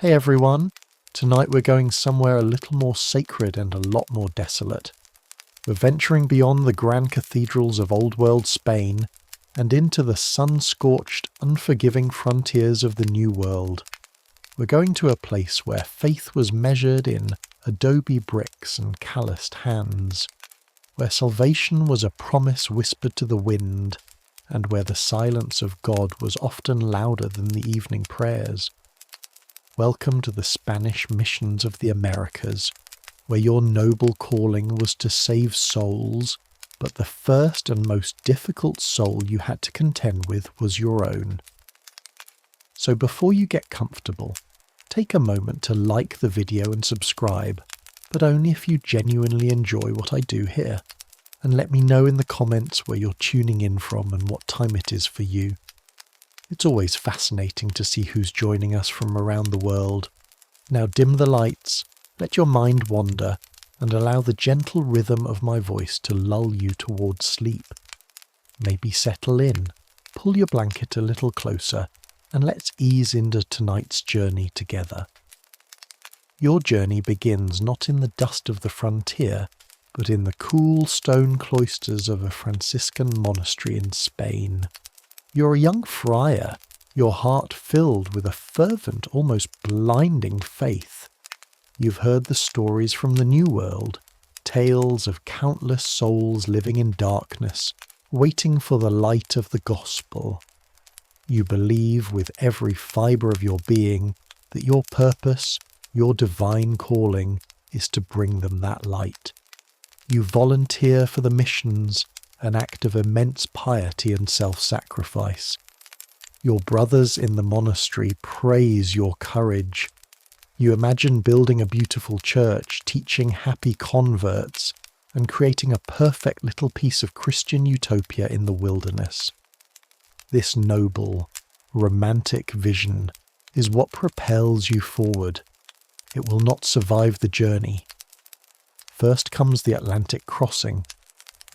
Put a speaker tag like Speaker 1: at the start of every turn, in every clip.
Speaker 1: Hey everyone, tonight we're going somewhere a little more sacred and a lot more desolate. We're venturing beyond the grand cathedrals of Old World Spain and into the sun-scorched, unforgiving frontiers of the New World. We're going to a place where faith was measured in adobe bricks and calloused hands, where salvation was a promise whispered to the wind, and where the silence of God was often louder than the evening prayers. Welcome to the Spanish missions of the Americas, where your noble calling was to save souls, but the first and most difficult soul you had to contend with was your own. So before you get comfortable, take a moment to like the video and subscribe, but only if you genuinely enjoy what I do here, and let me know in the comments where you're tuning in from and what time it is for you. It's always fascinating to see who's joining us from around the world. Now dim the lights, let your mind wander, and allow the gentle rhythm of my voice to lull you towards sleep. Maybe settle in, pull your blanket a little closer, and let's ease into tonight's journey together. Your journey begins not in the dust of the frontier, but in the cool stone cloisters of a Franciscan monastery in Spain. You're a young friar, your heart filled with a fervent, almost blinding faith. You've heard the stories from the New World, tales of countless souls living in darkness, waiting for the light of the gospel. You believe with every fibre of your being that your purpose, your divine calling, is to bring them that light. You volunteer for the missions, an act of immense piety and self-sacrifice. Your brothers in the monastery praise your courage. You imagine building a beautiful church, teaching happy converts, and creating a perfect little piece of Christian utopia in the wilderness. This noble, romantic vision is what propels you forward. It will not survive the journey. First comes the Atlantic crossing.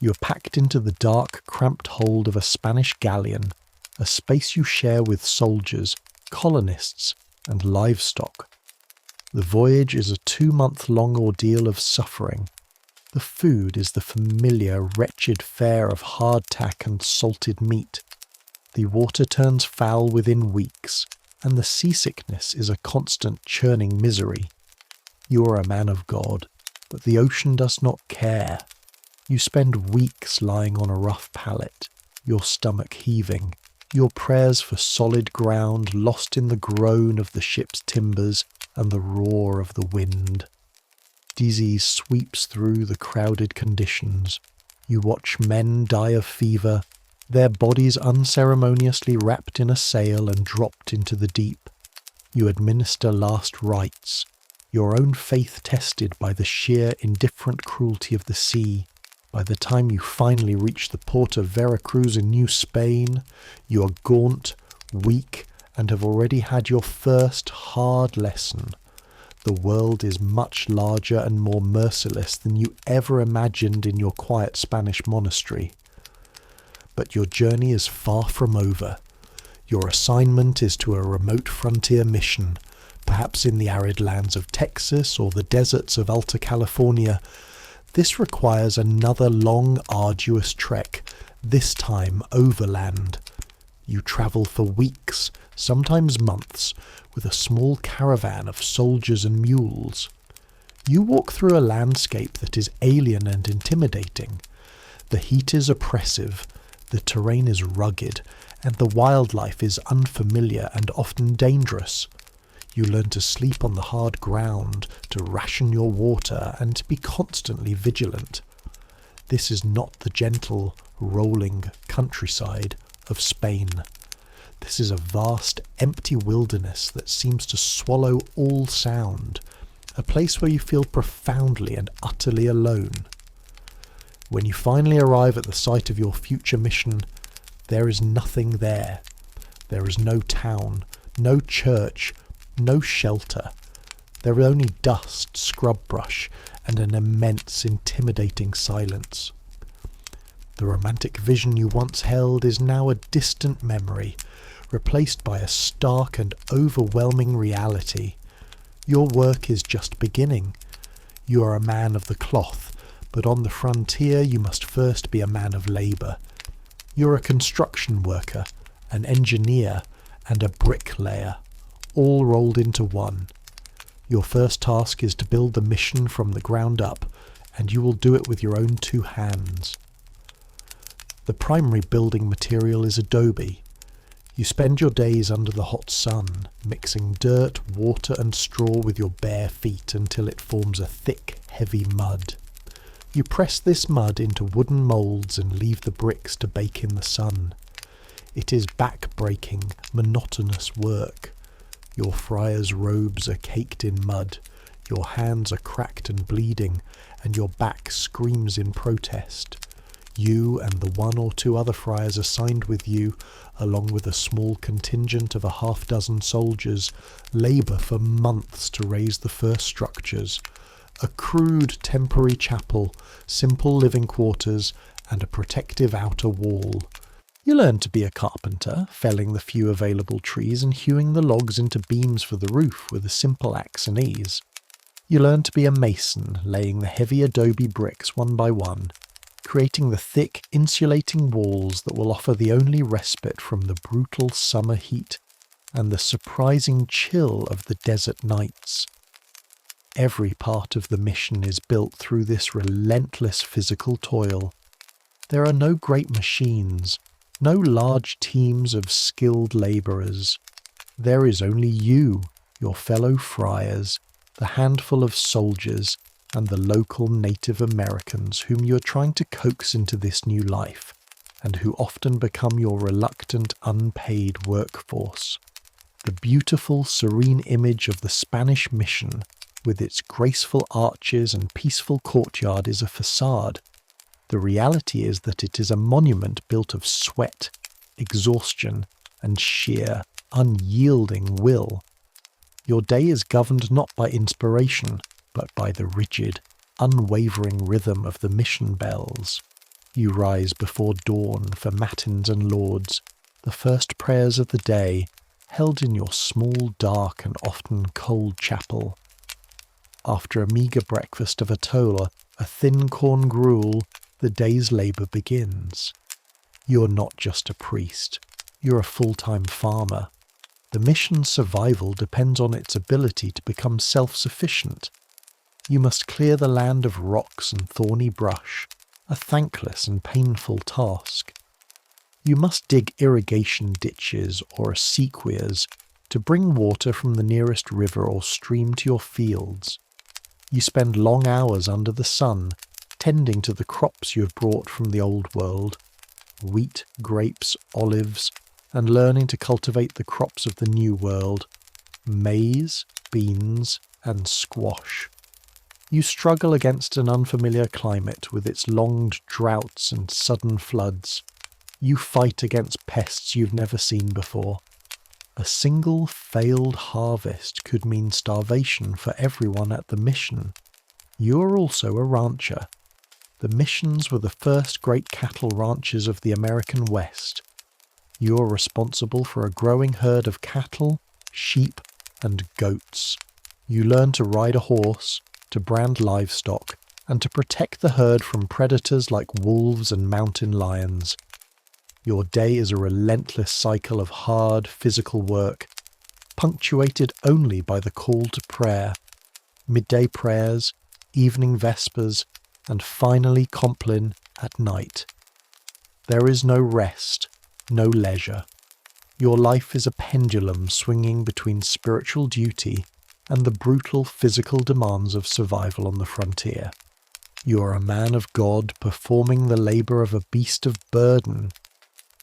Speaker 1: You are packed into the dark, cramped hold of a Spanish galleon, a space you share with soldiers, colonists, and livestock. The voyage is a 2-month-long ordeal of suffering. The food is the familiar, wretched fare of hardtack and salted meat. The water turns foul within weeks, and the seasickness is a constant churning misery. You are a man of God, but the ocean does not care. You spend weeks lying on a rough pallet, your stomach heaving, your prayers for solid ground lost in the groan of the ship's timbers and the roar of the wind. Disease sweeps through the crowded conditions. You watch men die of fever, their bodies unceremoniously wrapped in a sail and dropped into the deep. You administer last rites, your own faith tested by the sheer indifferent cruelty of the sea. By the time you finally reach the port of Veracruz in New Spain, you are gaunt, weak, and have already had your first hard lesson. The world is much larger and more merciless than you ever imagined in your quiet Spanish monastery. But your journey is far from over. Your assignment is to a remote frontier mission, perhaps in the arid lands of Texas or the deserts of Alta California. This requires another long, arduous trek, this time overland. You travel for weeks, sometimes months, with a small caravan of soldiers and mules. You walk through a landscape that is alien and intimidating. The heat is oppressive, the terrain is rugged, and the wildlife is unfamiliar and often dangerous. You learn to sleep on the hard ground, to ration your water, and to be constantly vigilant. This is not the gentle, rolling countryside of Spain. This is a vast, empty wilderness that seems to swallow all sound, a place where you feel profoundly and utterly alone. When you finally arrive at the site of your future mission, there is nothing there. There is no town, no church, no shelter. There is only dust, scrub brush, and an immense, intimidating silence. The romantic vision you once held is now a distant memory, replaced by a stark and overwhelming reality. Your work is just beginning. You are a man of the cloth, but on the frontier you must first be a man of labour. You're a construction worker, an engineer, and a bricklayer, all rolled into one. Your first task is to build the mission from the ground up, and you will do it with your own 2 hands. The primary building material is adobe. You spend your days under the hot sun, mixing dirt, water and straw with your bare feet until it forms a thick, heavy mud. You press this mud into wooden moulds and leave the bricks to bake in the sun. It is back-breaking, monotonous work. Your friar's robes are caked in mud, your hands are cracked and bleeding, and your back screams in protest. You and the 1 or 2 other friars assigned with you, along with a small contingent of a half-dozen soldiers, labour for months to raise the first structures. A crude temporary chapel, simple living quarters, and a protective outer wall. You learn to be a carpenter, felling the few available trees and hewing the logs into beams for the roof with a simple axe and ease. You learn to be a mason, laying the heavy adobe bricks one by one, creating the thick, insulating walls that will offer the only respite from the brutal summer heat and the surprising chill of the desert nights. Every part of the mission is built through this relentless physical toil. There are no great machines, no large teams of skilled labourers. There is only you, your fellow friars, the handful of soldiers, and the local Native Americans whom you are trying to coax into this new life, and who often become your reluctant, unpaid workforce. The beautiful, serene image of the Spanish mission, with its graceful arches and peaceful courtyard, is a facade. The reality is that it is a monument built of sweat, exhaustion, and sheer, unyielding will. Your day is governed not by inspiration, but by the rigid, unwavering rhythm of the mission bells. You rise before dawn for matins and lauds, the first prayers of the day, held in your small, dark, and often cold chapel. After a meagre breakfast of atola, a thin corn gruel, the day's labour begins. You're not just a priest, you're a full-time farmer. The mission's survival depends on its ability to become self-sufficient. You must clear the land of rocks and thorny brush, a thankless and painful task. You must dig irrigation ditches or sequoias to bring water from the nearest river or stream to your fields. You spend long hours under the sun, tending to the crops you have brought from the old world, wheat, grapes, olives, and learning to cultivate the crops of the new world, maize, beans, and squash. You struggle against an unfamiliar climate with its long droughts and sudden floods. You fight against pests you've never seen before. A single failed harvest could mean starvation for everyone at the mission. You are also a rancher. The missions were the first great cattle ranches of the American West. You are responsible for a growing herd of cattle, sheep, and goats. You learn to ride a horse, to brand livestock, and to protect the herd from predators like wolves and mountain lions. Your day is a relentless cycle of hard physical work, punctuated only by the call to prayer, midday prayers, evening vespers, and finally Compline at night. There is no rest, no leisure. Your life is a pendulum swinging between spiritual duty and the brutal physical demands of survival on the frontier. You are a man of God performing the labour of a beast of burden.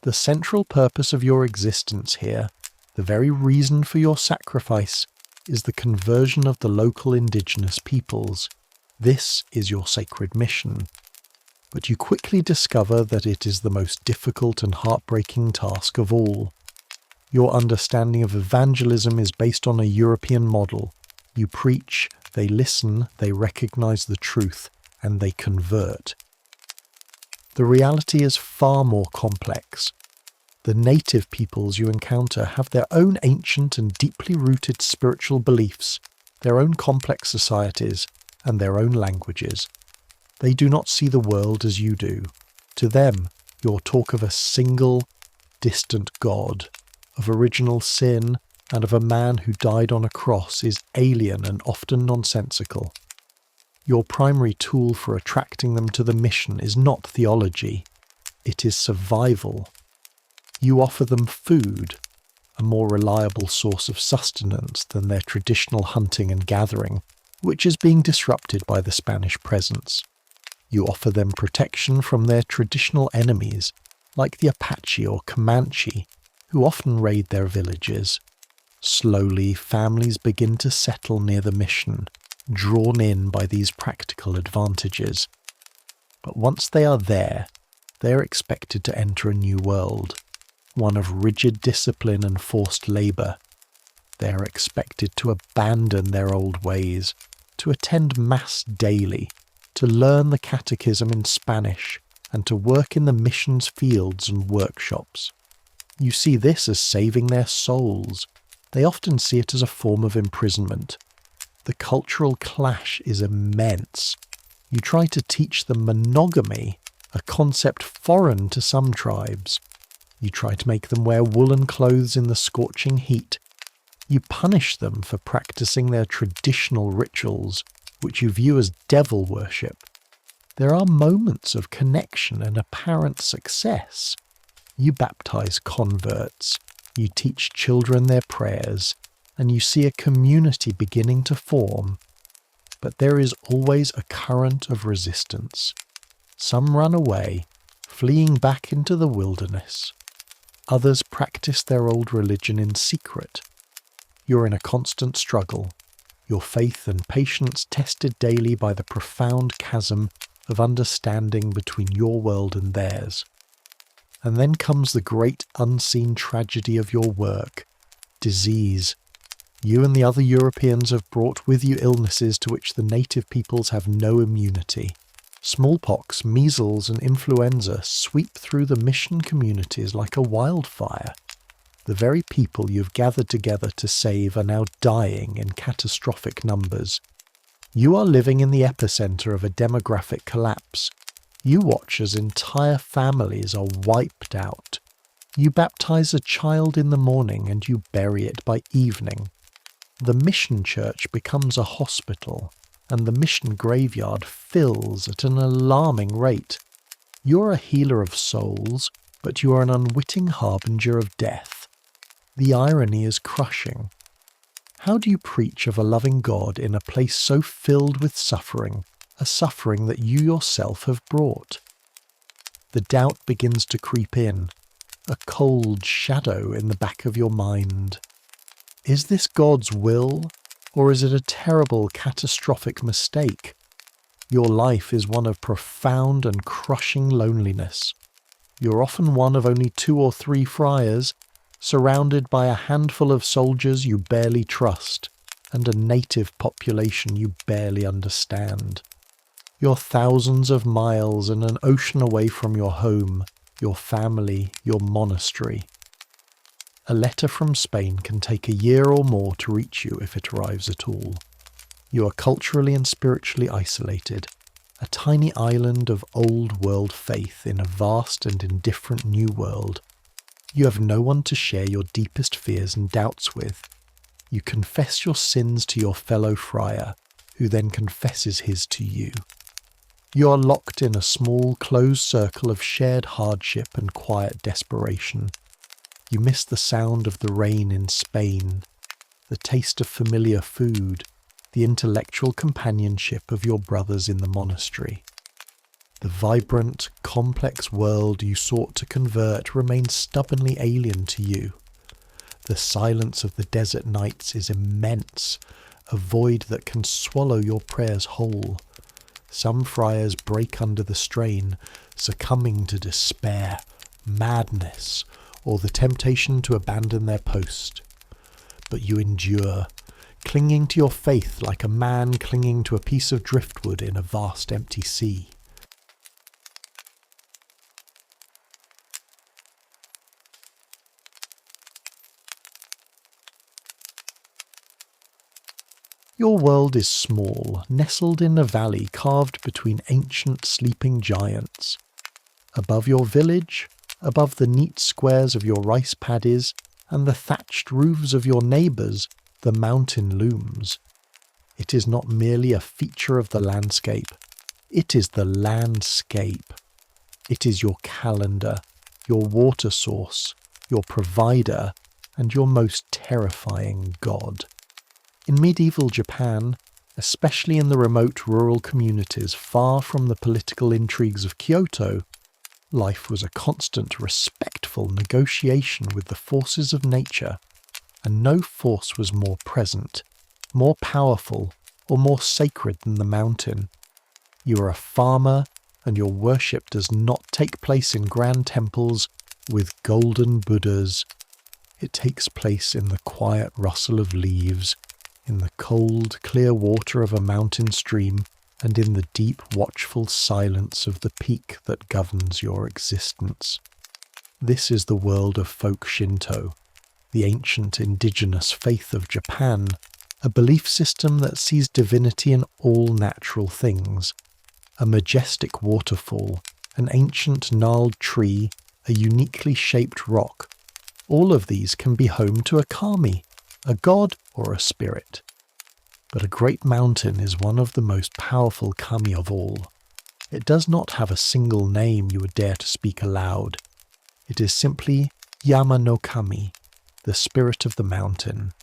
Speaker 1: The central purpose of your existence here, the very reason for your sacrifice, is the conversion of the local indigenous peoples. This is your sacred mission. But you quickly discover that it is the most difficult and heartbreaking task of all. Your understanding of evangelism is based on a European model. You preach, they listen, they recognize the truth, and they convert. The reality is far more complex. The native peoples you encounter have their own ancient and deeply rooted spiritual beliefs. their own complex societies, and their own languages. They do not see the world as you do. To them, your talk of a single, distant God, of original sin, and of a man who died on a cross is alien and often nonsensical. Your primary tool for attracting them to the mission is not theology, it is survival. You offer them food, a more reliable source of sustenance than their traditional hunting and gathering, which is being disrupted by the Spanish presence. You offer them protection from their traditional enemies, like the Apache or Comanche, who often raid their villages. Slowly, families begin to settle near the mission, drawn in by these practical advantages. But once they are there, they are expected to enter a new world, one of rigid discipline and forced labour. They are expected to abandon their old ways, to attend Mass daily, to learn the catechism in Spanish, and to work in the missions fields and workshops. You see this as saving their souls. They often see it as a form of imprisonment. The cultural clash is immense. You try to teach them monogamy, a concept foreign to some tribes. You try to make them wear woolen clothes in the scorching heat. You punish them for practicing their traditional rituals, which you view as devil worship. There are moments of connection and apparent success. You baptize converts, you teach children their prayers, and you see a community beginning to form. But there is always a current of resistance. Some run away, fleeing back into the wilderness. Others practice their old religion in secret. You're in a constant struggle, your faith and patience tested daily by the profound chasm of understanding between your world and theirs. And then comes the great unseen tragedy of your work, disease. You and the other Europeans have brought with you illnesses to which the native peoples have no immunity. Smallpox, measles, and influenza sweep through the mission communities like a wildfire. The very people you've gathered together to save are now dying in catastrophic numbers. You are living in the epicenter of a demographic collapse. You watch as entire families are wiped out. You baptize a child in the morning and you bury it by evening. The mission church becomes a hospital, and the mission graveyard fills at an alarming rate. You're a healer of souls, but you are an unwitting harbinger of death. The irony is crushing. How do you preach of a loving God in a place so filled with suffering, a suffering that you yourself have brought? The doubt begins to creep in, a cold shadow in the back of your mind. Is this God's will, or is it a terrible, catastrophic mistake? Your life is one of profound and crushing loneliness. You're often one of only 2 or 3 friars, surrounded by a handful of soldiers you barely trust, and a native population you barely understand. You're thousands of miles and an ocean away from your home, your family, your monastery. A letter from Spain can take a year or more to reach you if it arrives at all. You are culturally and spiritually isolated, a tiny island of old world faith in a vast and indifferent new world. You have no one to share your deepest fears and doubts with. You confess your sins to your fellow friar, who then confesses his to you. You are locked in a small, closed circle of shared hardship and quiet desperation. You miss the sound of the rain in Spain, the taste of familiar food, the intellectual companionship of your brothers in the monastery. The vibrant, complex world you sought to convert remains stubbornly alien to you. The silence of the desert nights is immense, a void that can swallow your prayers whole. Some friars break under the strain, succumbing to despair, madness, or the temptation to abandon their post. But you endure, clinging to your faith like a man clinging to a piece of driftwood in a vast empty sea. Your world is small, nestled in a valley carved between ancient sleeping giants. Above your village, above the neat squares of your rice paddies and the thatched roofs of your neighbours, the mountain looms. It is not merely a feature of the landscape. It is the landscape. It is your calendar, your water source, your provider, and your most terrifying god. In medieval Japan, especially in the remote rural communities far from the political intrigues of Kyoto, life was a constant, respectful negotiation with the forces of nature, and no force was more present, more powerful, or more sacred than the mountain. You are a farmer, and your worship does not take place in grand temples with golden Buddhas. It takes place in the quiet rustle of leaves, in the cold, clear water of a mountain stream, and in the deep, watchful silence of the peak that governs your existence. This is the world of folk Shinto, the ancient indigenous faith of Japan, a belief system that sees divinity in all natural things. A majestic waterfall, an ancient gnarled tree, a uniquely shaped rock. All of these can be home to a kami, a god or a spirit. But a great mountain is one of the most powerful kami of all. It does not have a single name you would dare to speak aloud. It is simply Yama no Kami, the spirit of the mountain.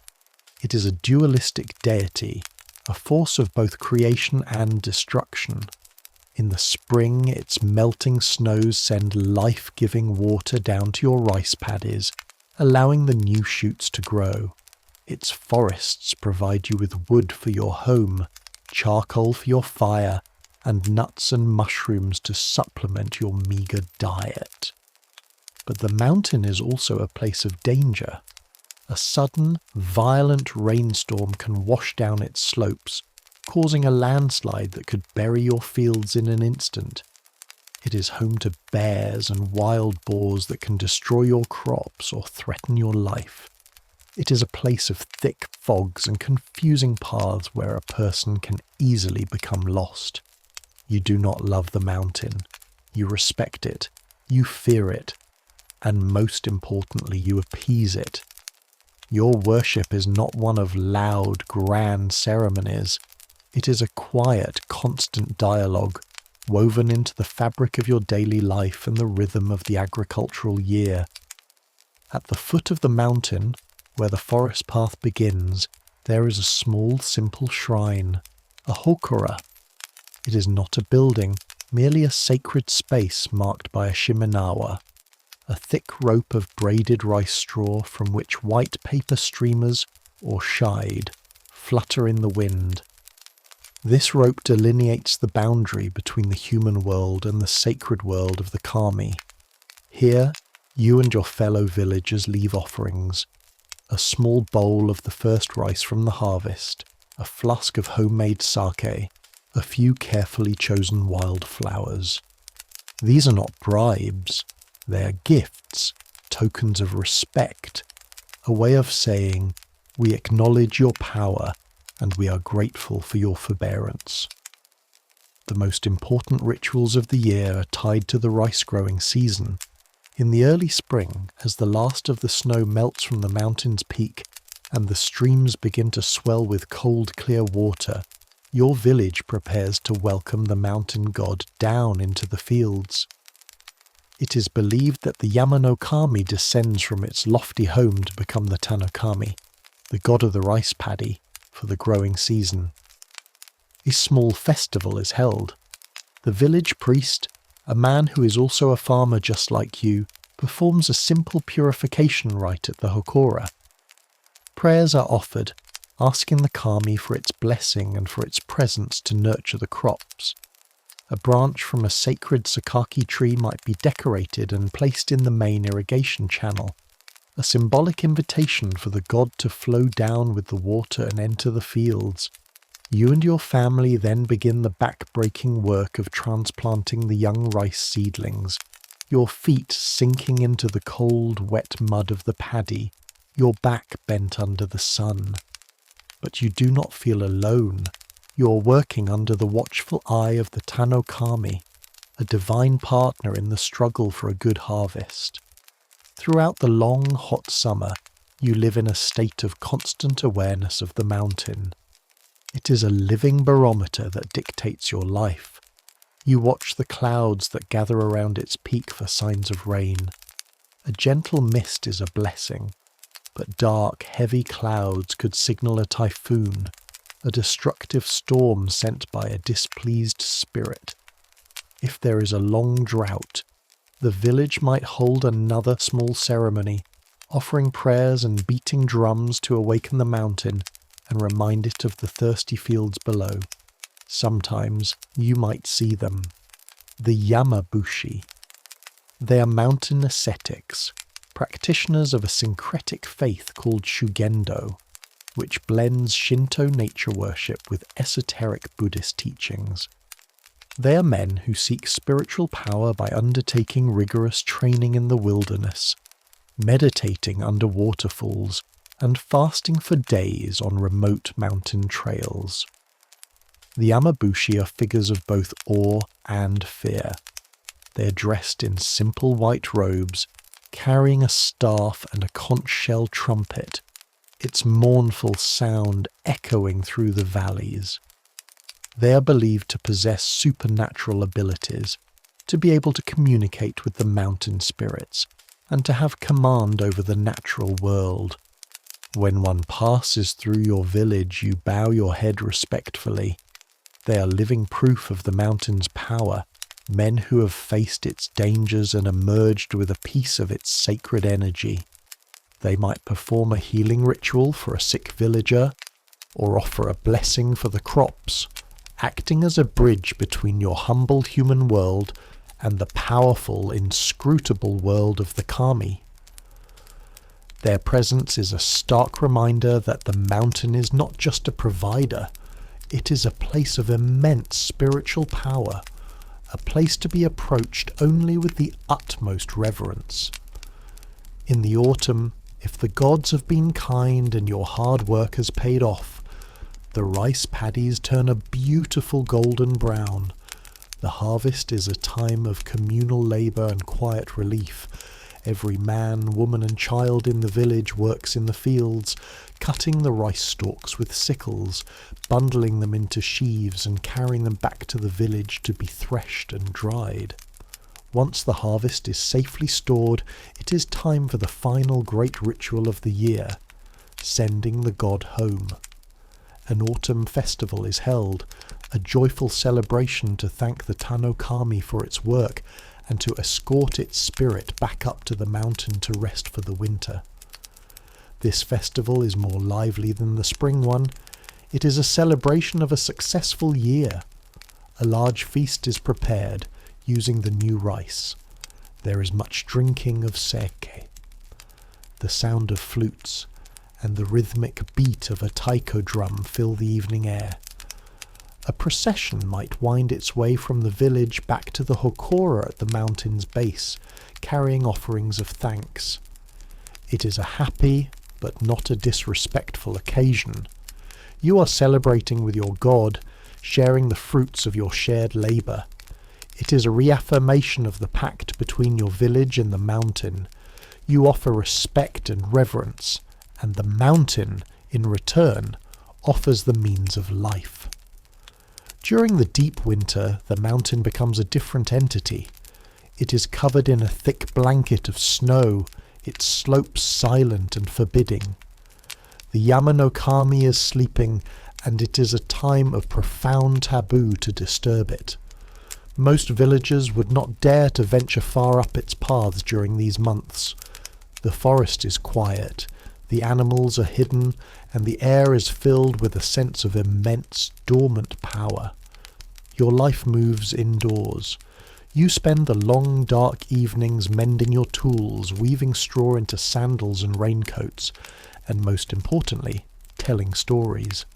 Speaker 1: It is a dualistic deity, a force of both creation and destruction. In the spring, its melting snows send life-giving water down to your rice paddies, allowing the new shoots to grow. Its forests provide you with wood for your home, charcoal for your fire, and nuts and mushrooms to supplement your meagre diet. But the mountain is also a place of danger. A sudden, violent rainstorm can wash down its slopes, causing a landslide that could bury your fields in an instant. It is home to bears and wild boars that can destroy your crops or threaten your life. It is a place of thick fogs and confusing paths where a person can easily become lost. You do not love the mountain. You respect it. You fear it. And most importantly, you appease it. Your worship is not one of loud, grand ceremonies. It is a quiet, constant dialogue, woven into the fabric of your daily life and the rhythm of the agricultural year. At the foot of the mountain, where the forest path begins, there is a small, simple shrine, a hokora. It is not a building, merely a sacred space marked by a shimenawa, a thick rope of braided rice straw from which white paper streamers, or shide, flutter in the wind. This rope delineates the boundary between the human world and the sacred world of the kami. Here, you and your fellow villagers leave offerings. A small bowl of the first rice from the harvest, a flask of homemade sake, a few carefully chosen wildflowers. These are not bribes, they are gifts, tokens of respect, a way of saying, we acknowledge your power and we are grateful for your forbearance. The most important rituals of the year are tied to the rice-growing season. In the early spring, as the last of the snow melts from the mountain's peak and the streams begin to swell with cold, clear water, your village prepares to welcome the mountain god down into the fields. It is believed that the Yama no Kami descends from its lofty home to become the Tanokami, the god of the rice paddy, for the growing season. A small festival is held. The village priest, a man who is also a farmer just like you, performs a simple purification rite at the hokora. Prayers are offered, asking the kami for its blessing and for its presence to nurture the crops. A branch from a sacred sakaki tree might be decorated and placed in the main irrigation channel, a symbolic invitation for the god to flow down with the water and enter the fields. You and your family then begin the back-breaking work of transplanting the young rice seedlings, your feet sinking into the cold, wet mud of the paddy, your back bent under the sun. But you do not feel alone. You are working under the watchful eye of the Tanokami, a divine partner in the struggle for a good harvest. Throughout the long, hot summer, you live in a state of constant awareness of the mountain. It is a living barometer that dictates your life. You watch the clouds that gather around its peak for signs of rain. A gentle mist is a blessing, but dark, heavy clouds could signal a typhoon, a destructive storm sent by a displeased spirit. If there is a long drought, the village might hold another small ceremony, offering prayers and beating drums to awaken the mountain and remind it of the thirsty fields below. Sometimes you might see them. The Yamabushi. They are mountain ascetics, practitioners of a syncretic faith called Shugendo, which blends Shinto nature worship with esoteric Buddhist teachings. They are men who seek spiritual power by undertaking rigorous training in the wilderness, meditating under waterfalls, and fasting for days on remote mountain trails. The Yamabushi are figures of both awe and fear. They are dressed in simple white robes, carrying a staff and a conch shell trumpet, its mournful sound echoing through the valleys. They are believed to possess supernatural abilities, to be able to communicate with the mountain spirits, and to have command over the natural world. When one passes through your village, you bow your head respectfully. They are living proof of the mountain's power, men who have faced its dangers and emerged with a piece of its sacred energy. They might perform a healing ritual for a sick villager, or offer a blessing for the crops, acting as a bridge between your humble human world and the powerful, inscrutable world of the kami. Their presence is a stark reminder that the mountain is not just a provider, it is a place of immense spiritual power, a place to be approached only with the utmost reverence. In the autumn, if the gods have been kind and your hard work has paid off, the rice paddies turn a beautiful golden brown. The harvest is a time of communal labour and quiet relief. Every man, woman and child in the village works in the fields, cutting the rice stalks with sickles, bundling them into sheaves and carrying them back to the village to be threshed and dried. Once the harvest is safely stored, it is time for the final great ritual of the year, sending the god home. An autumn festival is held, a joyful celebration to thank the Tanokami for its work and to escort its spirit back up to the mountain to rest for the winter. This festival is more lively than the spring one. It is a celebration of a successful year. A large feast is prepared, using the new rice. There is much drinking of sake. The sound of flutes and the rhythmic beat of a taiko drum fill the evening air. A procession might wind its way from the village back to the hokora at the mountain's base, carrying offerings of thanks. It is a happy, but not a disrespectful occasion. You are celebrating with your god, sharing the fruits of your shared labour. It is a reaffirmation of the pact between your village and the mountain. You offer respect and reverence, and the mountain, in return, offers the means of life. During the deep winter, the mountain becomes a different entity. It is covered in a thick blanket of snow, its slopes silent and forbidding. The Yamanokami is sleeping, and it is a time of profound taboo to disturb it. Most villagers would not dare to venture far up its paths during these months. The forest is quiet, the animals are hidden, and the air is filled with a sense of immense, dormant power. Your life moves indoors. You spend the long, dark evenings mending your tools, weaving straw into sandals and raincoats, and most importantly, telling stories.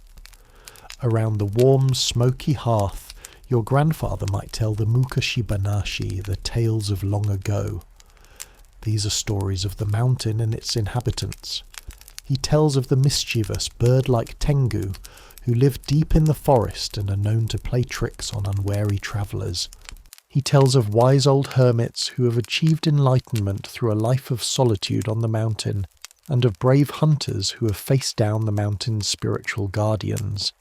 Speaker 1: Around the warm, smoky hearth, your grandfather might tell the Mukashi Banashi, the tales of long ago. These are stories of the mountain and its inhabitants. He tells of the mischievous bird-like tengu who live deep in the forest and are known to play tricks on unwary travellers. He tells of wise old hermits who have achieved enlightenment through a life of solitude on the mountain, and of brave hunters who have faced down the mountain's spiritual guardians.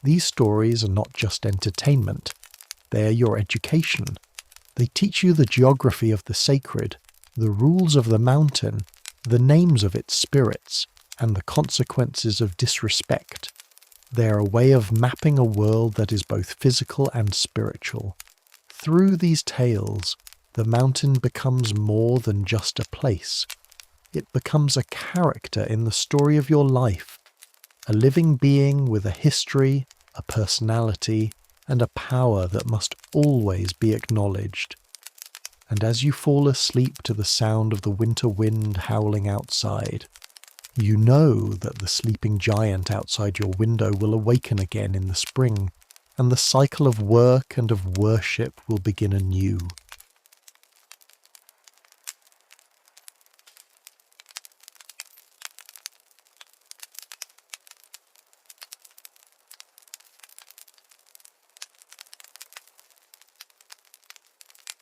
Speaker 1: These stories are not just entertainment, they are your education. They teach you the geography of the sacred, the rules of the mountain, the names of its spirits, and the consequences of disrespect. They are a way of mapping a world that is both physical and spiritual. Through these tales, the mountain becomes more than just a place. It becomes a character in the story of your life, a living being with a history, a personality, and a power that must always be acknowledged. And as you fall asleep to the sound of the winter wind howling outside, you know that the sleeping giant outside your window will awaken again in the spring, and the cycle of work and of worship will begin anew.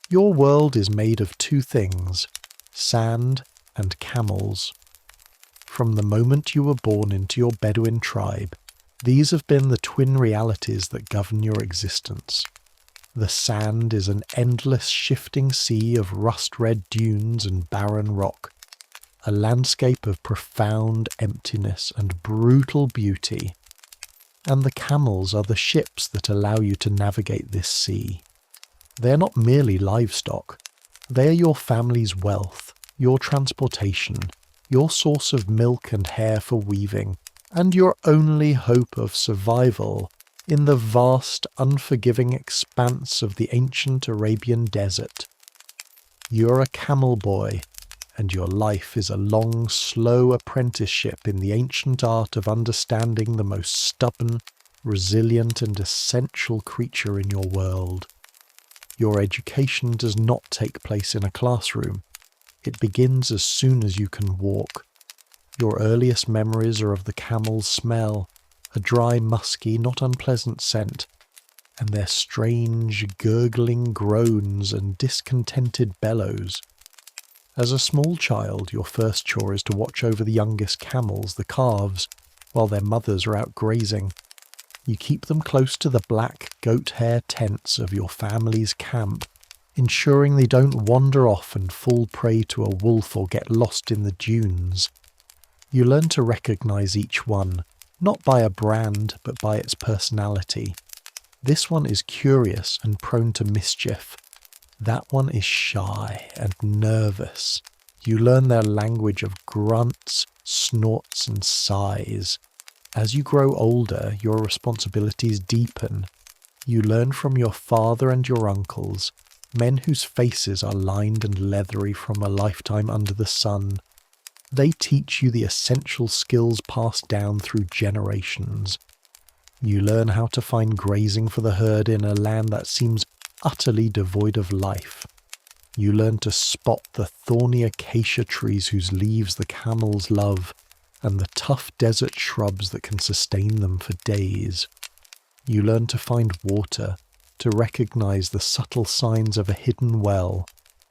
Speaker 1: Your world is made of two things, sand and camels. From the moment you were born into your Bedouin tribe, these have been the twin realities that govern your existence. The sand is an endless shifting sea of rust-red dunes and barren rock, a landscape of profound emptiness and brutal beauty. And the camels are the ships that allow you to navigate this sea. They are not merely livestock. They are your family's wealth, your transportation, your source of milk and hair for weaving, and your only hope of survival in the vast, unforgiving expanse of the ancient Arabian desert. You're a camel boy, and your life is a long, slow apprenticeship in the ancient art of understanding the most stubborn, resilient, and essential creature in your world. Your education does not take place in a classroom. It begins as soon as you can walk. Your earliest memories are of the camel's smell, a dry, musky, not unpleasant scent, and their strange, gurgling groans and discontented bellows. As a small child, your first chore is to watch over the youngest camels, the calves, while their mothers are out grazing. You keep them close to the black goat hair tents of your family's camp, ensuring they don't wander off and fall prey to a wolf or get lost in the dunes. You learn to recognize each one, not by a brand, but by its personality. This one is curious and prone to mischief. That one is shy and nervous. You learn their language of grunts, snorts, and sighs. As you grow older, your responsibilities deepen. You learn from your father and your uncles, men whose faces are lined and leathery from a lifetime under the sun. They teach you the essential skills passed down through generations. You learn how to find grazing for the herd in a land that seems utterly devoid of life. You learn to spot the thorny acacia trees whose leaves the camels love, and the tough desert shrubs that can sustain them for days. You learn to find water, to recognize the subtle signs of a hidden well,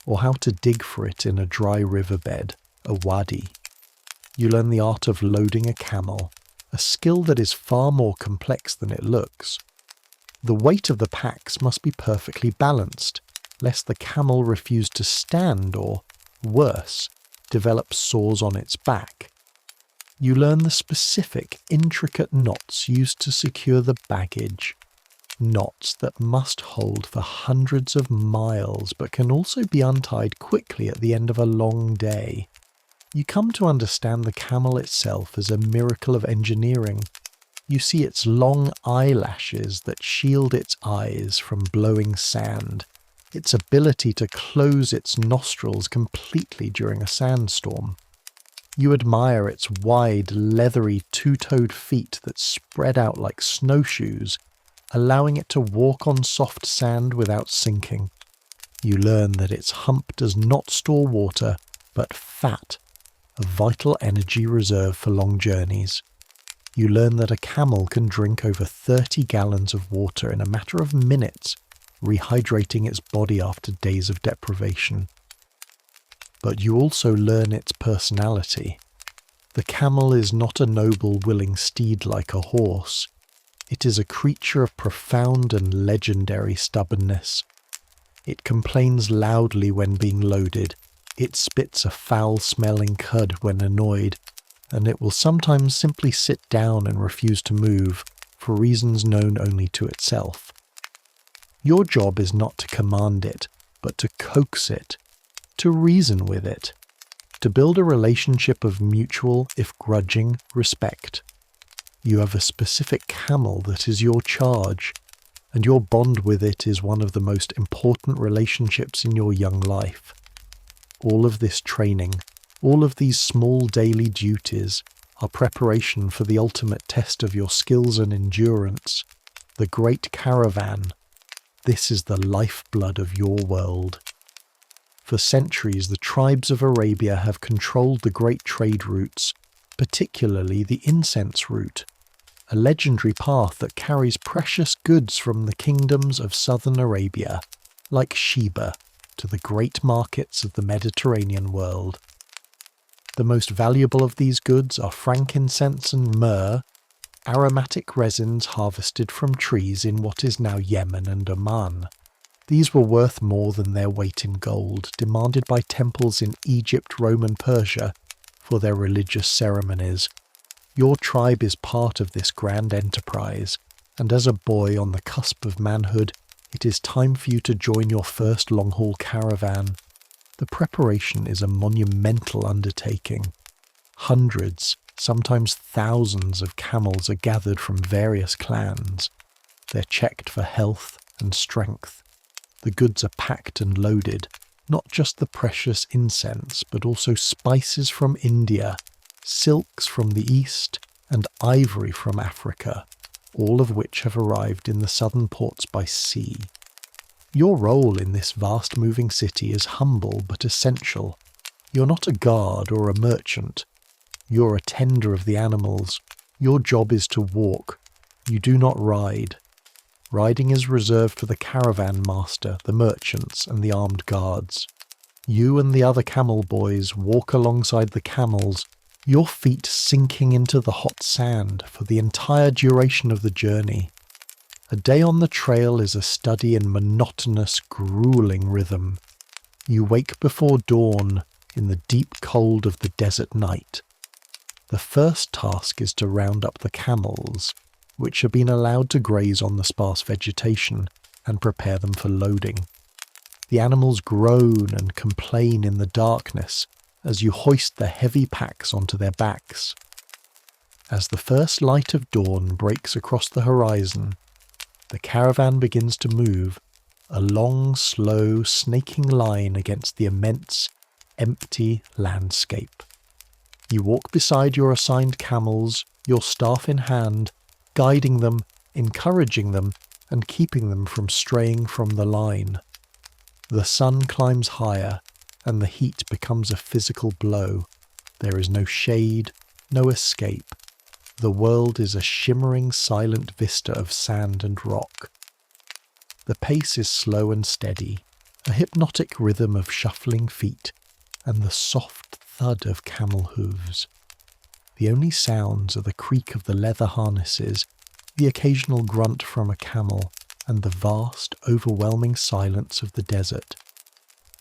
Speaker 1: or how to dig for it in a dry riverbed, a wadi. You learn the art of loading a camel, a skill that is far more complex than it looks. The weight of the packs must be perfectly balanced, lest the camel refuse to stand or, worse, develop sores on its back. You learn the specific, intricate knots used to secure the baggage. Knots that must hold for hundreds of miles but can also be untied quickly at the end of a long day. You come to understand the camel itself as a miracle of engineering. You see its long eyelashes that shield its eyes from blowing sand, its ability to close its nostrils completely during a sandstorm. You admire its wide, leathery, two-toed feet that spread out like snowshoes, allowing it to walk on soft sand without sinking. You learn that its hump does not store water, but fat, a vital energy reserve for long journeys. You learn that a camel can drink over 30 gallons of water in a matter of minutes, rehydrating its body after days of deprivation. But you also learn its personality. The camel is not a noble, willing steed like a horse. It is a creature of profound and legendary stubbornness. It complains loudly when being loaded. It spits a foul-smelling cud when annoyed, and it will sometimes simply sit down and refuse to move, for reasons known only to itself. Your job is not to command it, but to coax it, to reason with it, to build a relationship of mutual, if grudging, respect. You have a specific camel that is your charge, and your bond with it is one of the most important relationships in your young life. All of this training, all of these small daily duties, are preparation for the ultimate test of your skills and endurance, the Great Caravan. This is the lifeblood of your world. For centuries, the tribes of Arabia have controlled the great trade routes, particularly the incense route, a legendary path that carries precious goods from the kingdoms of southern Arabia, like Sheba, to the great markets of the Mediterranean world. The most valuable of these goods are frankincense and myrrh, aromatic resins harvested from trees in what is now Yemen and Oman. These were worth more than their weight in gold, demanded by temples in Egypt, Rome and Persia for their religious ceremonies. Your tribe is part of this grand enterprise, and as a boy on the cusp of manhood, it is time for you to join your first long-haul caravan. The preparation is a monumental undertaking. Hundreds, sometimes thousands of camels are gathered from various clans. They're checked for health and strength. The goods are packed and loaded, not just the precious incense, but also spices from India, silks from the East, and ivory from Africa, all of which have arrived in the southern ports by sea. Your role in this vast moving city is humble but essential. You're not a guard or a merchant. You're a tender of the animals. Your job is to walk. You do not ride. Riding is reserved for the caravan master, the merchants, and the armed guards. You and the other camel boys walk alongside the camels, your feet sinking into the hot sand for the entire duration of the journey. A day on the trail is a study in monotonous, grueling rhythm. You wake before dawn in the deep cold of the desert night. The first task is to round up the camels, which have been allowed to graze on the sparse vegetation, and prepare them for loading. The animals groan and complain in the darkness as you hoist the heavy packs onto their backs. As the first light of dawn breaks across the horizon, the caravan begins to move, a long, slow, snaking line against the immense, empty landscape. You walk beside your assigned camels, your staff in hand, guiding them, encouraging them, and keeping them from straying from the line. The sun climbs higher, and the heat becomes a physical blow. There is no shade, no escape. The world is a shimmering, silent vista of sand and rock. The pace is slow and steady, a hypnotic rhythm of shuffling feet, and the soft thud of camel hooves. The only sounds are the creak of the leather harnesses, the occasional grunt from a camel, and the vast, overwhelming silence of the desert.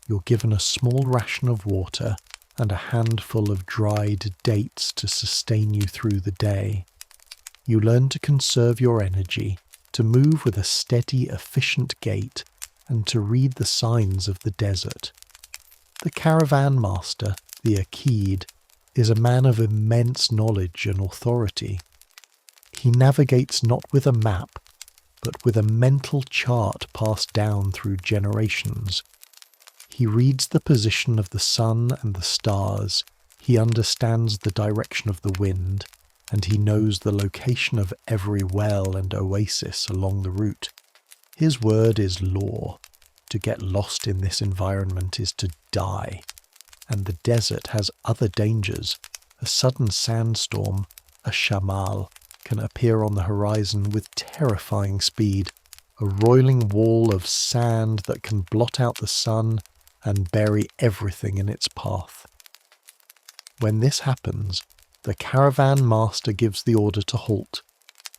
Speaker 1: You're given a small ration of water and a handful of dried dates to sustain you through the day. You learn to conserve your energy, to move with a steady, efficient gait, and to read the signs of the desert. The caravan master, the Akid, is a man of immense knowledge and authority. He navigates not with a map, but with a mental chart passed down through generations. He reads the position of the sun and the stars, he understands the direction of the wind, and he knows the location of every well and oasis along the route. His word is law. To get lost in this environment is to die, And the desert has other dangers. A sudden sandstorm, a shamal, can appear on the horizon with terrifying speed, a roiling wall of sand that can blot out the sun and bury everything in its path. When this happens, the caravan master gives the order to halt.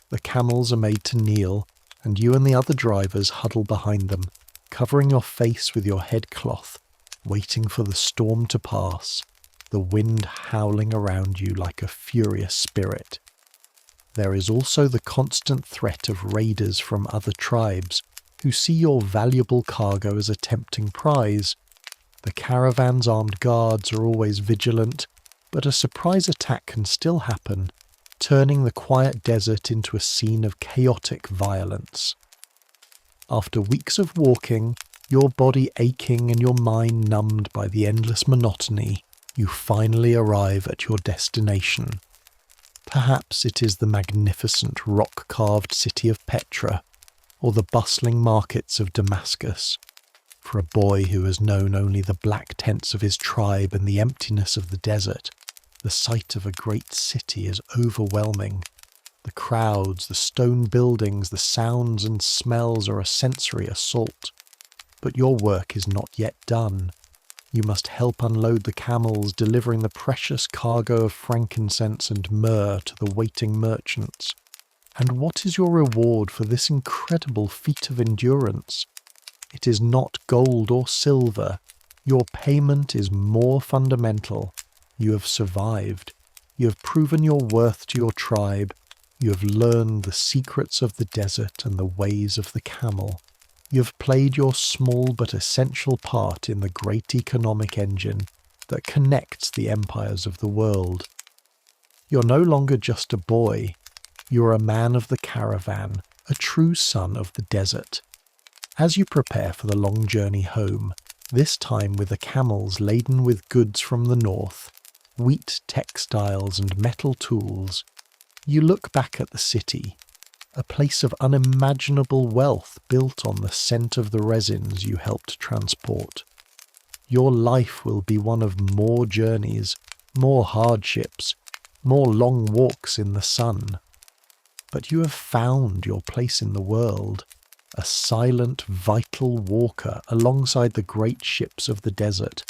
Speaker 1: The camels are made to kneel, and you and the other drivers huddle behind them, covering your face with your headcloth, waiting for the storm to pass, the wind howling around you like a furious spirit. There is also the constant threat of raiders from other tribes, who see your valuable cargo as a tempting prize. The caravan's armed guards are always vigilant, but a surprise attack can still happen, turning the quiet desert into a scene of chaotic violence. After weeks of walking, your body aching and your mind numbed by the endless monotony, you finally arrive at your destination. Perhaps it is the magnificent rock-carved city of Petra, or the bustling markets of Damascus. For a boy who has known only the black tents of his tribe and the emptiness of the desert, the sight of a great city is overwhelming. The crowds, the stone buildings, the sounds and smells are a sensory assault. But your work is not yet done. You must help unload the camels, delivering the precious cargo of frankincense and myrrh to the waiting merchants. And what is your reward for this incredible feat of endurance? It is not gold or silver. Your payment is more fundamental. You have survived. You have proven your worth to your tribe. You have learned the secrets of the desert and the ways of the camel. You have played your small but essential part in the great economic engine that connects the empires of the world. You're no longer just a boy. You're a man of the caravan, a true son of the desert. As you prepare for the long journey home, this time with the camels laden with goods from the north, wheat, textiles, and metal tools, you look back at the city, a place of unimaginable wealth built on the scent of the resins you helped transport. Your life will be one of more journeys, more hardships, more long walks in the sun. But you have found your place in the world, a silent, vital walker alongside the great ships of the desert.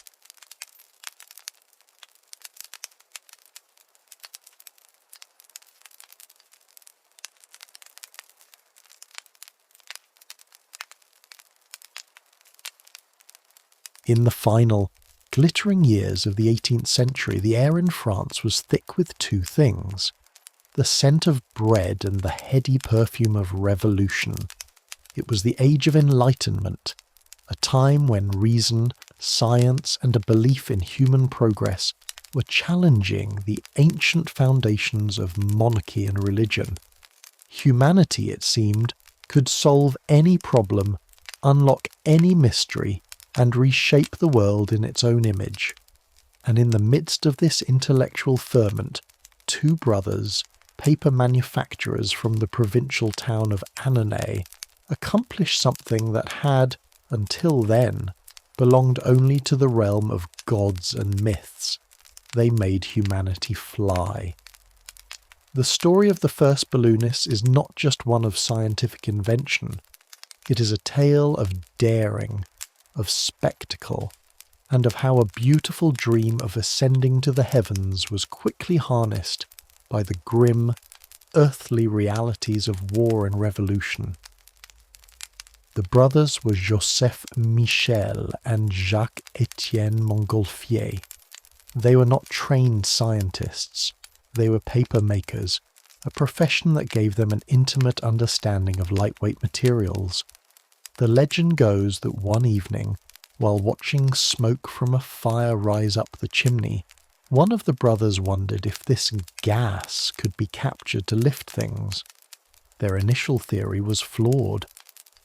Speaker 1: In the final, glittering years of the 18th century, the air in France was thick with two things: the scent of bread and the heady perfume of revolution. It was the age of enlightenment, a time when reason, science, and a belief in human progress were challenging the ancient foundations of monarchy and religion. Humanity, it seemed, could solve any problem, unlock any mystery, and reshape the world in its own image. And in the midst of this intellectual ferment, two brothers, paper manufacturers from the provincial town of Annonay, accomplished something that had, until then, belonged only to the realm of gods and myths. They made humanity fly. The story of the first balloonists is not just one of scientific invention. It is a tale of daring, of spectacle, and of how a beautiful dream of ascending to the heavens was quickly harnessed by the grim, earthly realities of war and revolution. The brothers were Joseph Michel and Jacques-Étienne Montgolfier. They were not trained scientists. They were paper makers, a profession that gave them an intimate understanding of lightweight materials. The legend goes that one evening, while watching smoke from a fire rise up the chimney, one of the brothers wondered if this gas could be captured to lift things. Their initial theory was flawed.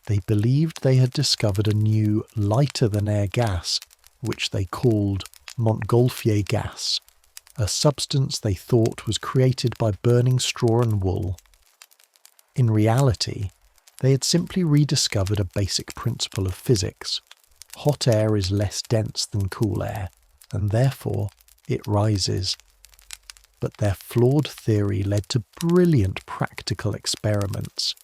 Speaker 1: They believed they had discovered a new, lighter-than-air gas, which they called Montgolfier gas, a substance they thought was created by burning straw and wool. In reality, they had simply rediscovered a basic principle of physics. Hot air is less dense than cool air, and therefore it rises. But their flawed theory led to brilliant practical experiments.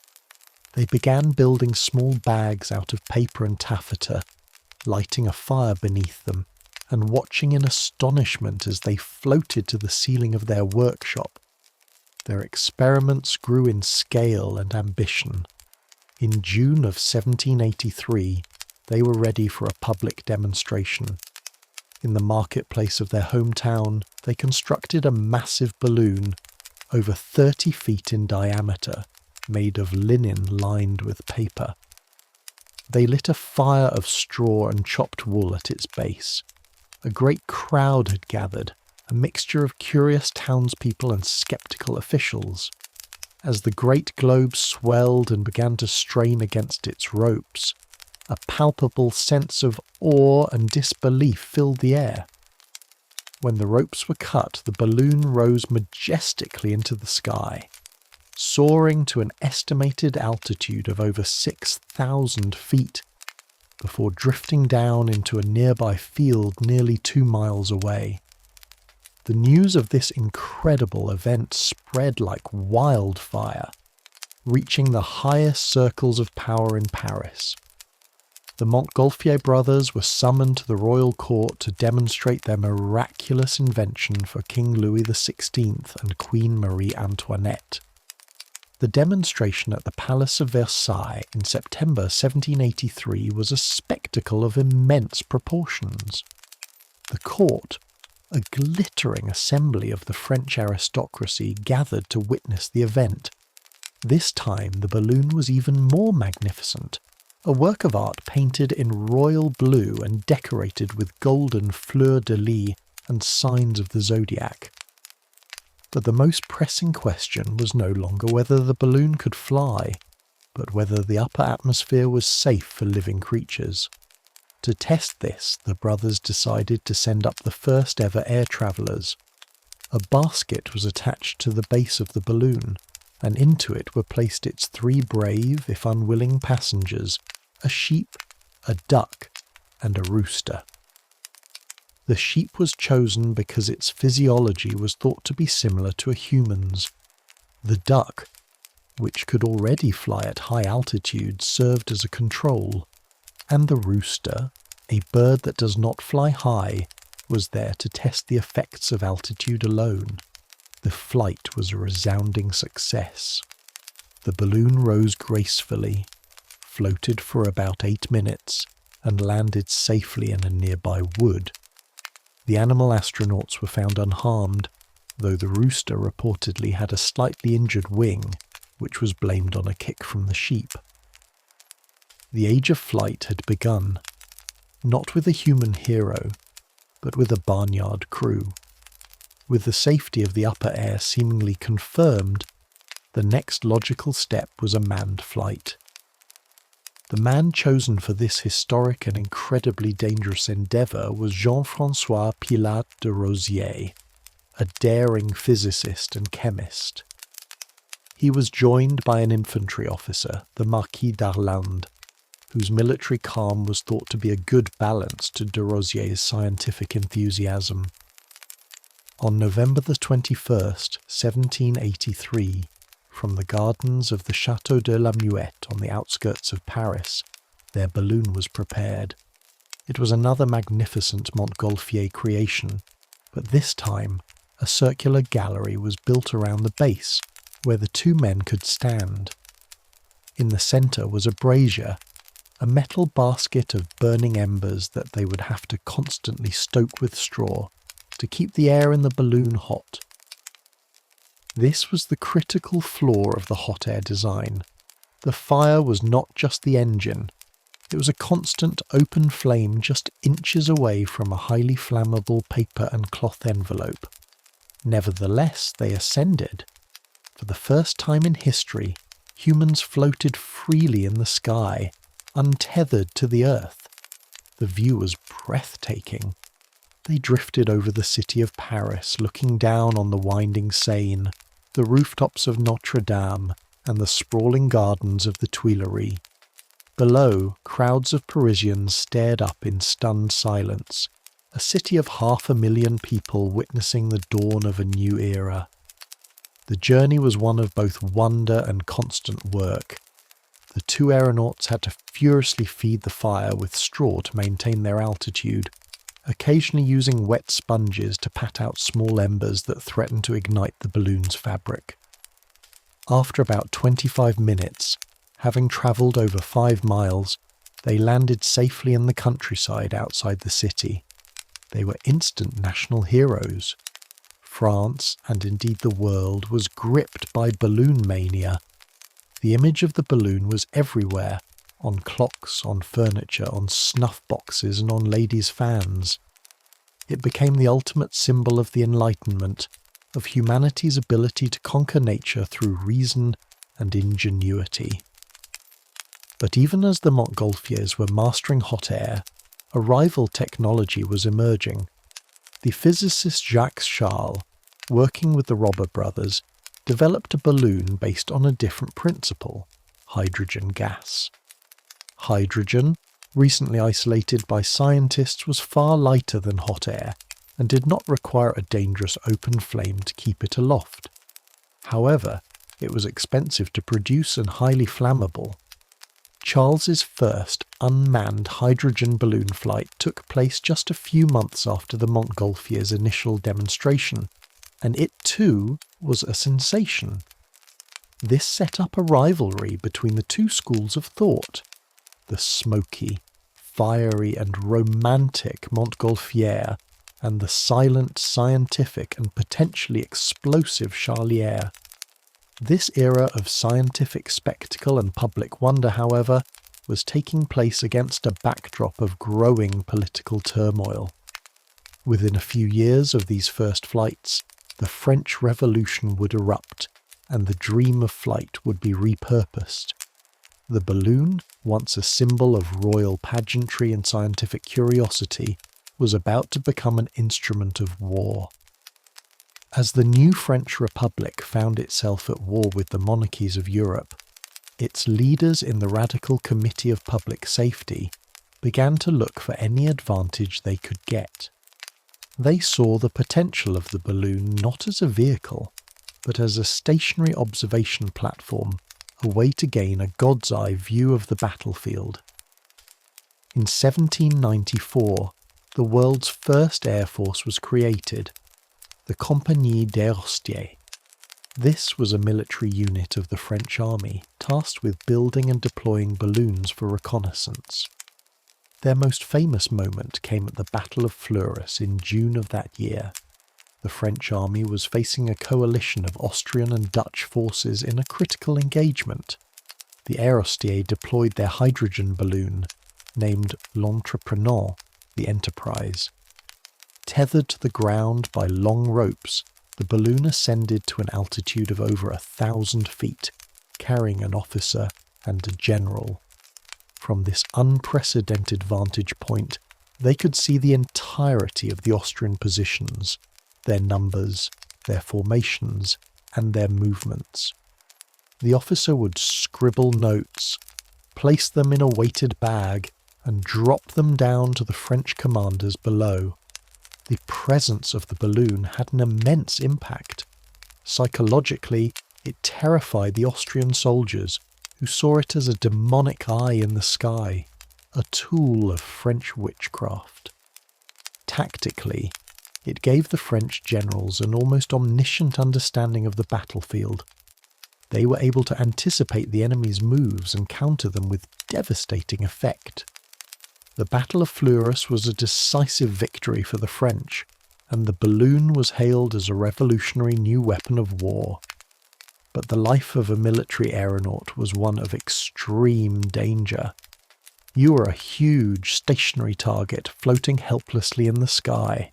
Speaker 1: They began building small bags out of paper and taffeta, lighting a fire beneath them, and watching in astonishment as they floated to the ceiling of their workshop. Their experiments grew in scale and ambition. In June of 1783, they were ready for a public demonstration. In the marketplace of their hometown, they constructed a massive balloon, over 30 feet in diameter, made of linen lined with paper. They lit a fire of straw and chopped wool at its base. A great crowd had gathered, a mixture of curious townspeople and sceptical officials. As the great globe swelled and began to strain against its ropes, a palpable sense of awe and disbelief filled the air. When the ropes were cut, the balloon rose majestically into the sky, soaring to an estimated altitude of over 6,000 feet, before drifting down into a nearby field nearly 2 miles away. The news of this incredible event spread like wildfire, reaching the highest circles of power in Paris. The Montgolfier brothers were summoned to the royal court to demonstrate their miraculous invention for King Louis XVI and Queen Marie Antoinette. The demonstration at the Palace of Versailles in September 1783 was a spectacle of immense proportions. The court, a glittering assembly of the French aristocracy, gathered to witness the event. This time the balloon was even more magnificent, a work of art painted in royal blue and decorated with golden fleurs-de-lis and signs of the zodiac. But the most pressing question was no longer whether the balloon could fly, but whether the upper atmosphere was safe for living creatures. To test this, the brothers decided to send up the first ever air travellers. A basket was attached to the base of the balloon, and into it were placed its 3 brave, if unwilling, passengers, a sheep, a duck, and a rooster. The sheep was chosen because its physiology was thought to be similar to a human's. The duck, which could already fly at high altitudes, served as a control, and the rooster, a bird that does not fly high, was there to test the effects of altitude alone. The flight was a resounding success. The balloon rose gracefully, floated for about 8 minutes, and landed safely in a nearby wood. The animal astronauts were found unharmed, though the rooster reportedly had a slightly injured wing, which was blamed on a kick from the sheep. The age of flight had begun, not with a human hero, but with a barnyard crew. With the safety of the upper air seemingly confirmed, the next logical step was a manned flight. The man chosen for this historic and incredibly dangerous endeavour was Jean-François Pilat de Rosier, a daring physicist and chemist. He was joined by an infantry officer, the Marquis d'Arlande, whose military calm was thought to be a good balance to de Rosier's scientific enthusiasm. On November the 21st, 1783, from the gardens of the Château de la Muette on the outskirts of Paris, their balloon was prepared. It was another magnificent Montgolfier creation, but this time a circular gallery was built around the base, where the 2 men could stand. In the centre was a brazier, a metal basket of burning embers that they would have to constantly stoke with straw to keep the air in the balloon hot. This was the critical flaw of the hot air design. The fire was not just the engine. It was a constant open flame just inches away from a highly flammable paper and cloth envelope. Nevertheless, they ascended. For the first time in history, humans floated freely in the sky, untethered to the earth. The view was breathtaking. They drifted over the city of Paris, looking down on the winding Seine, the rooftops of Notre Dame, and the sprawling gardens of the Tuileries. Below, crowds of Parisians stared up in stunned silence, a city of 500,000 people witnessing the dawn of a new era. The journey was one of both wonder and constant work. The two aeronauts had to furiously feed the fire with straw to maintain their altitude, occasionally using wet sponges to pat out small embers that threatened to ignite the balloon's fabric. After about 25 minutes, having travelled over 5 miles, they landed safely in the countryside outside the city. They were instant national heroes. France, and indeed the world, was gripped by balloon mania. The image of the balloon was everywhere, on clocks, on furniture, on snuff boxes, and on ladies' fans. It became the ultimate symbol of the Enlightenment, of humanity's ability to conquer nature through reason and ingenuity. But even as the Montgolfiers were mastering hot air, a rival technology was emerging. The physicist Jacques Charles, working with the Robber brothers, developed a balloon based on a different principle: hydrogen gas. Hydrogen, recently isolated by scientists, was far lighter than hot air and did not require a dangerous open flame to keep it aloft. However, it was expensive to produce and highly flammable. Charles's first unmanned hydrogen balloon flight took place just a few months after the Montgolfiers' initial demonstration, and it too was a sensation. This set up a rivalry between the two schools of thought: the smoky, fiery and romantic Montgolfier and the silent, scientific and potentially explosive Charlier. This era of scientific spectacle and public wonder, however, was taking place against a backdrop of growing political turmoil. Within a few years of these first flights, the French Revolution would erupt, and the dream of flight would be repurposed. The balloon, once a symbol of royal pageantry and scientific curiosity, was about to become an instrument of war. As the new French Republic found itself at war with the monarchies of Europe, its leaders in the Radical Committee of Public Safety began to look for any advantage they could get. They saw the potential of the balloon not as a vehicle, but as a stationary observation platform, a way to gain a god's eye view of the battlefield. In 1794, the world's first air force was created, the Compagnie d'Aérostiers. This was a military unit of the French army, tasked with building and deploying balloons for reconnaissance. Their most famous moment came at the Battle of Fleurus in June of that year. The French army was facing a coalition of Austrian and Dutch forces in a critical engagement. The Aérostiers deployed their hydrogen balloon, named l'Entreprenant, the Enterprise. Tethered to the ground by long ropes, the balloon ascended to an altitude of over 1,000 feet, carrying an officer and a general. From this unprecedented vantage point, they could see the entirety of the Austrian positions, their numbers, their formations, and their movements. The officer would scribble notes, place them in a weighted bag, and drop them down to the French commanders below. The presence of the balloon had an immense impact. Psychologically, it terrified the Austrian soldiers, who saw it as a demonic eye in the sky, a tool of French witchcraft. Tactically, it gave the French generals an almost omniscient understanding of the battlefield. They were able to anticipate the enemy's moves and counter them with devastating effect. The Battle of Fleurus was a decisive victory for the French, and the balloon was hailed as a revolutionary new weapon of war. But the life of a military aeronaut was one of extreme danger. You were a huge stationary target floating helplessly in the sky.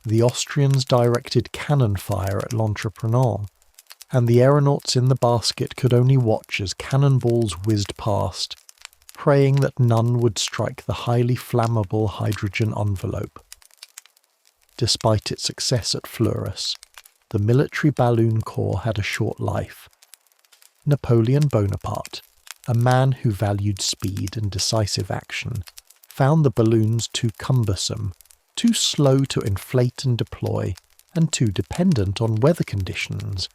Speaker 1: The Austrians directed cannon fire at l'Entreprenant, and the aeronauts in the basket could only watch as cannonballs whizzed past, praying that none would strike the highly flammable hydrogen envelope. Despite its success at Fleurus, the military balloon corps had a short life. Napoleon Bonaparte, a man who valued speed and decisive action, found the balloons too cumbersome too slow to inflate and deploy, and too dependent on weather conditions.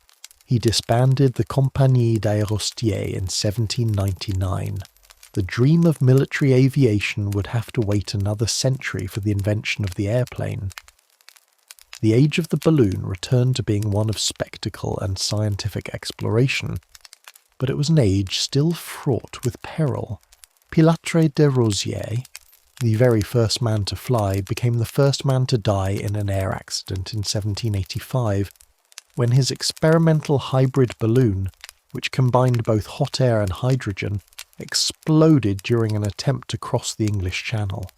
Speaker 1: He disbanded the Compagnie d'Aérostiers in 1799. The dream of military aviation would have to wait another century for the invention of the airplane. The age of the balloon returned to being one of spectacle and scientific exploration, but it was an age still fraught with peril. Pilatre de Rosiers, the very first man to fly, became the first man to die in an air accident in 1785, when his experimental hybrid balloon, which combined both hot air and hydrogen, exploded during an attempt to cross the English Channel.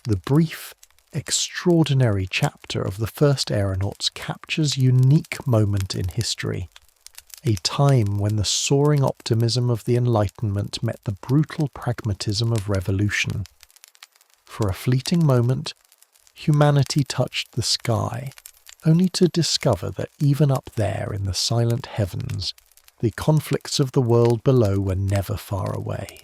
Speaker 1: The brief, extraordinary chapter of the first aeronauts captures a unique moment in history, a time when the soaring optimism of the Enlightenment met the brutal pragmatism of revolution. For a fleeting moment, humanity touched the sky, only to discover that even up there in the silent heavens, the conflicts of the world below were never far away.